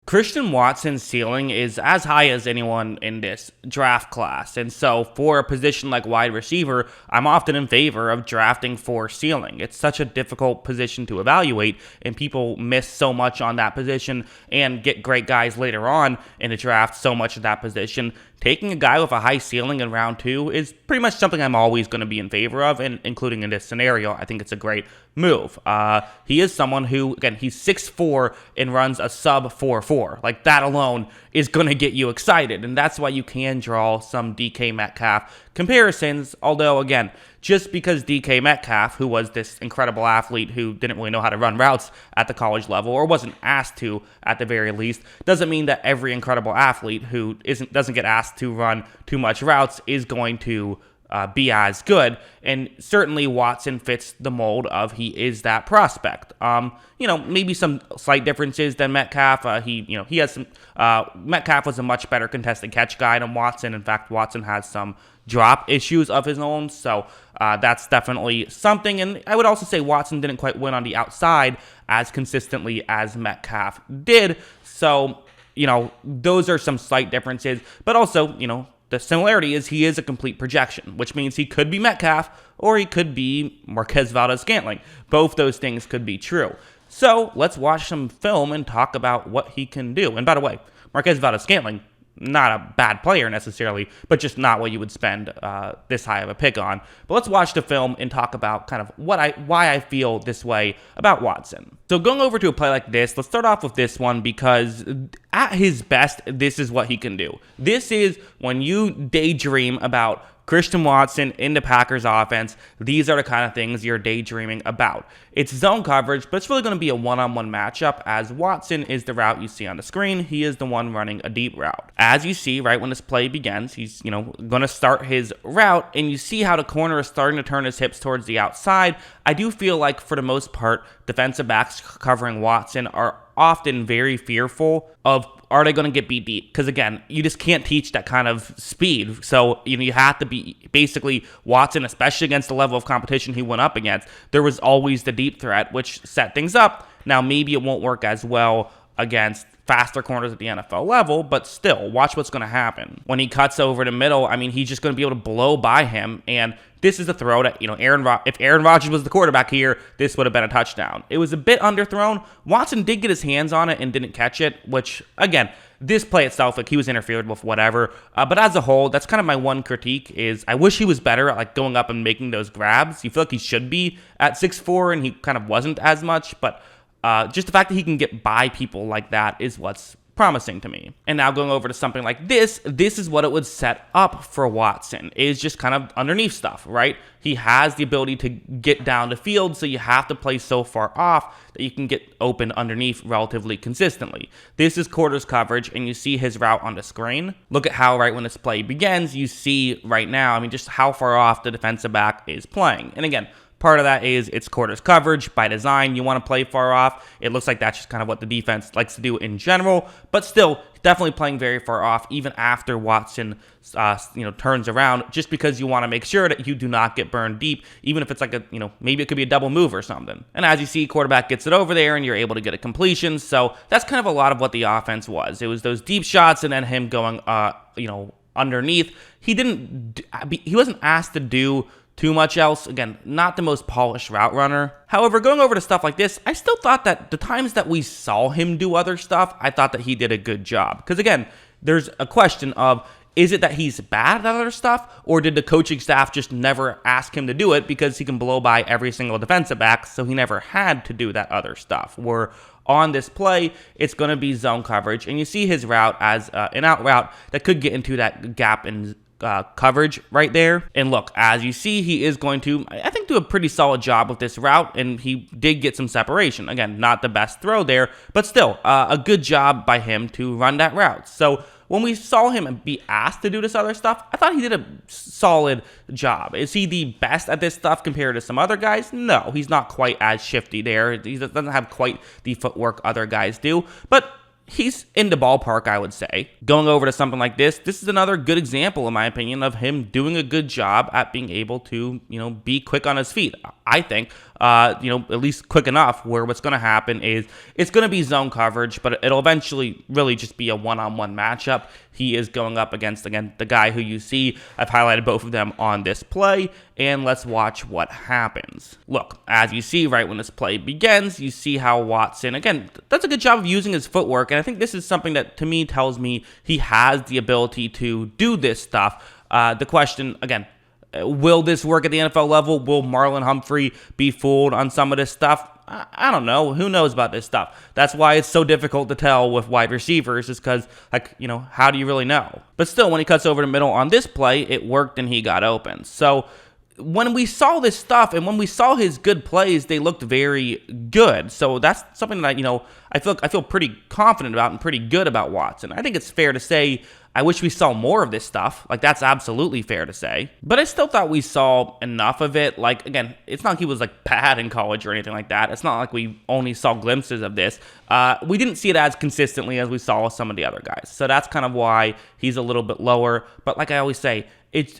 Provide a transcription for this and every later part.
Christian Watson's ceiling is as high as anyone in this draft class. And so for a position like wide receiver, I'm often in favor of drafting for ceiling. It's such a difficult position to evaluate, and people miss so much on that position and get great guys later on in the draft so much at that position. Taking a guy with a high ceiling in round 2 is pretty much something I'm always going to be in favor of, and including in this scenario, I think it's a great move. He is someone who, again, he's 6'4" and runs a sub 4.4. Like, that alone is going to get you excited, and that's why you can draw some DK Metcalf comparisons, although, again, just because DK Metcalf, who was this incredible athlete who didn't really know how to run routes at the college level, or wasn't asked to at the very least, doesn't mean that every incredible athlete who doesn't get asked to run too much routes is going to be as good. And certainly Watson fits the mold of he is that prospect. Maybe some slight differences than Metcalf. He has some. Metcalf was a much better contested catch guy than Watson. In fact, Watson has some drop issues of his own, so that's definitely something. And I would also say Watson didn't quite win on the outside as consistently as Metcalf did. So, those are some slight differences, but also, the similarity is he is a complete projection, which means he could be Metcalf or he could be Marquez Valdes-Scantling. Both those things could be true. So let's watch some film and talk about what he can do. And by the way, Marquez Valdes-Scantling, not a bad player necessarily, but just not what you would spend this high of a pick on. But let's watch the film and talk about kind of why I feel this way about Watson. So going over to a play like this, let's start off with this one because at his best, this is what he can do. This is when you daydream about Christian Watson in the Packers offense, these are the kind of things you're daydreaming about. It's zone coverage, but it's really going to be a one-on-one matchup as Watson is the route you see on the screen. He is the one running a deep route. As you see, right when this play begins, he's, going to start his route, and you see how the corner is starting to turn his hips towards the outside. I do feel like, for the most part, defensive backs covering Watson are often very fearful of, are they going to get beat deep? Because again, you just can't teach that kind of speed. So, you have to be basically Watson, especially against the level of competition he went up against. There was always the deep threat, which set things up. Now, maybe it won't work as well against faster corners at the NFL level, but still, watch what's going to happen. When he cuts over the middle, he's just going to be able to blow by him, and this is a throw that, if Aaron Rodgers was the quarterback here, this would have been a touchdown. It was a bit underthrown. Watson did get his hands on it and didn't catch it, which, again, this play itself, he was interfered with, whatever. But as a whole, that's kind of my one critique is I wish he was better at, going up and making those grabs. You feel like he should be at 6'4", and he kind of wasn't as much, but just the fact that he can get by people like that is what's promising to me. And now going over to something like this is what it would set up for Watson, is just kind of underneath stuff, right? He has the ability to get down the field, so you have to play so far off that you can get open underneath relatively consistently. This is quarters coverage, and you see his route on the screen. Look at how right when this play begins, you see right now, just how far off the defensive back is playing. And again, part of that is it's quarters coverage. By design, you want to play far off. It looks like that's just kind of what the defense likes to do in general, but still definitely playing very far off even after Watson turns around, just because you want to make sure that you do not get burned deep, even if it's like maybe it could be a double move or something. And as you see, quarterback gets it over there and you're able to get a completion. So that's kind of a lot of what the offense was. It was those deep shots and then him going underneath. He wasn't asked to do too much else. Again, not the most polished route runner. However, going over to stuff like this, I still thought that the times that we saw him do other stuff, I thought that he did a good job. Because again, there's a question of, is it that he's bad at other stuff, or did the coaching staff just never ask him to do it because he can blow by every single defensive back, so he never had to do that other stuff? Where on this play, it's going to be zone coverage, and you see his route as an out route that could get into that gap in coverage right there. And look, as you see, he is going to, I think, do a pretty solid job with this route, and he did get some separation. Again, not the best throw there, but still a good job by him to run that route. So when we saw him be asked to do this other stuff, I thought he did a solid job. Is he the best at this stuff compared to some other guys? No, he's not quite as shifty there. He doesn't have quite the footwork other guys do, but he's in the ballpark, I would say. Going over to something like this is another good example, in my opinion, of him doing a good job at being able to, be quick on his feet, I think. at least quick enough where what's going to happen is it's going to be zone coverage, but it'll eventually really just be a one-on-one matchup. He is going up against, again, the guy who you see. I've highlighted both of them on this play, and let's watch what happens. Look, as you see right when this play begins, you see how Watson, again, does a good job of using his footwork, and I think this is something that, to me, tells me he has the ability to do this stuff. The question, again, will this work at the NFL level? Will Marlon Humphrey be fooled on some of this stuff? I don't know. Who knows about this stuff? That's why it's so difficult to tell with wide receivers, is because, how do you really know? But still, when he cuts over the middle on this play, it worked and he got open. So when we saw this stuff and when we saw his good plays, they looked very good. So that's something that, I feel pretty confident about and pretty good about Watson. I think it's fair to say I wish we saw more of this stuff. That's absolutely fair to say. But I still thought we saw enough of it. Again, it's not like he was bad in college or anything like that. It's not like we only saw glimpses of this. We didn't see it as consistently as we saw with some of the other guys. So that's kind of why he's a little bit lower. But like I always say,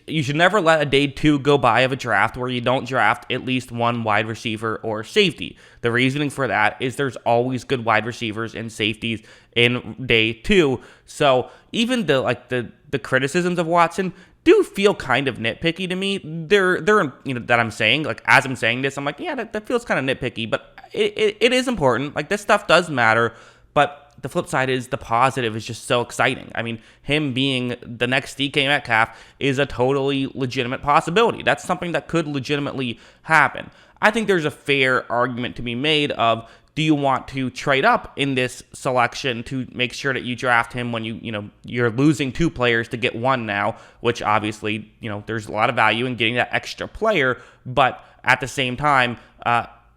you should never let a day 2 go by of a draft where you don't draft at least one wide receiver or safety. The reasoning for that is there's always good wide receivers and safeties in day 2. So even the criticisms of Watson do feel kind of nitpicky to me. They're that I'm saying, as I'm saying this, I'm yeah, that feels kind of nitpicky, but it is important. This stuff does matter, but the flip side is the positive is just so exciting. I mean, him being the next DK Metcalf is a totally legitimate possibility. That's something that could legitimately happen. I think there's a fair argument to be made of, do you want to trade up in this selection to make sure that you draft him when you're losing 2 players to get 1 now, which obviously, there's a lot of value in getting that extra player, but at the same time,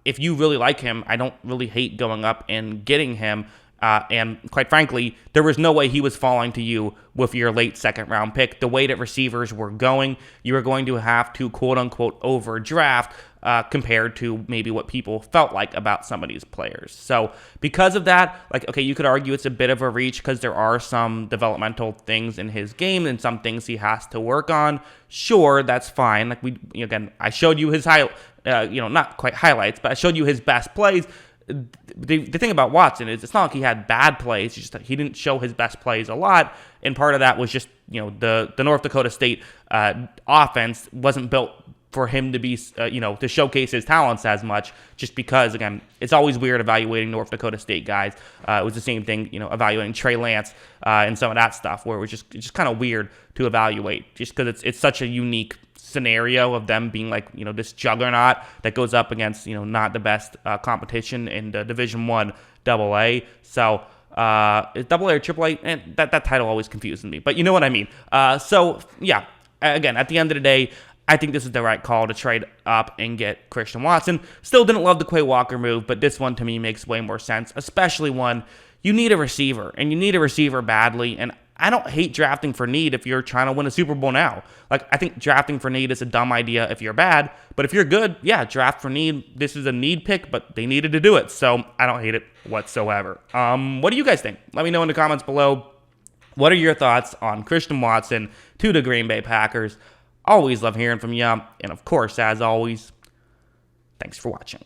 if you really like him, I don't really hate going up and getting him. And quite frankly, there was no way he was falling to you with your late second-round pick. The way that receivers were going, you were going to have to, quote-unquote, overdraft compared to maybe what people felt like about some of these players. So because of that, okay, you could argue it's a bit of a reach because there are some developmental things in his game and some things he has to work on. Sure, that's fine. I showed you his not quite highlights, but I showed you his best plays. The thing about Watson is it's not like he had bad plays. It's just that he didn't show his best plays a lot, and part of that was just the North Dakota State offense wasn't built for him to be to showcase his talents as much. Just because, again, it's always weird evaluating North Dakota State guys. It was the same thing evaluating Trey Lance and some of that stuff, where it was just kind of weird to evaluate, just because it's such a unique scenario of them being this juggernaut that goes up against not the best competition in the Division I AA. So is AA or AAA? And that title always confuses me, but you know what I mean. So yeah, again, at the end of the day, I think this is the right call to trade up and get Christian Watson. Still didn't love the Quay Walker move, but this one to me makes way more sense, especially when you need a receiver, and you need a receiver badly. And I don't hate drafting for need if you're trying to win a Super Bowl now. I think drafting for need is a dumb idea if you're bad, but if you're good, yeah, draft for need. This is a need pick, but they needed to do it, so I don't hate it whatsoever. What do you guys think? Let me know in the comments below. What are your thoughts on Christian Watson to the Green Bay Packers? Always love hearing from you, and of course, as always, thanks for watching.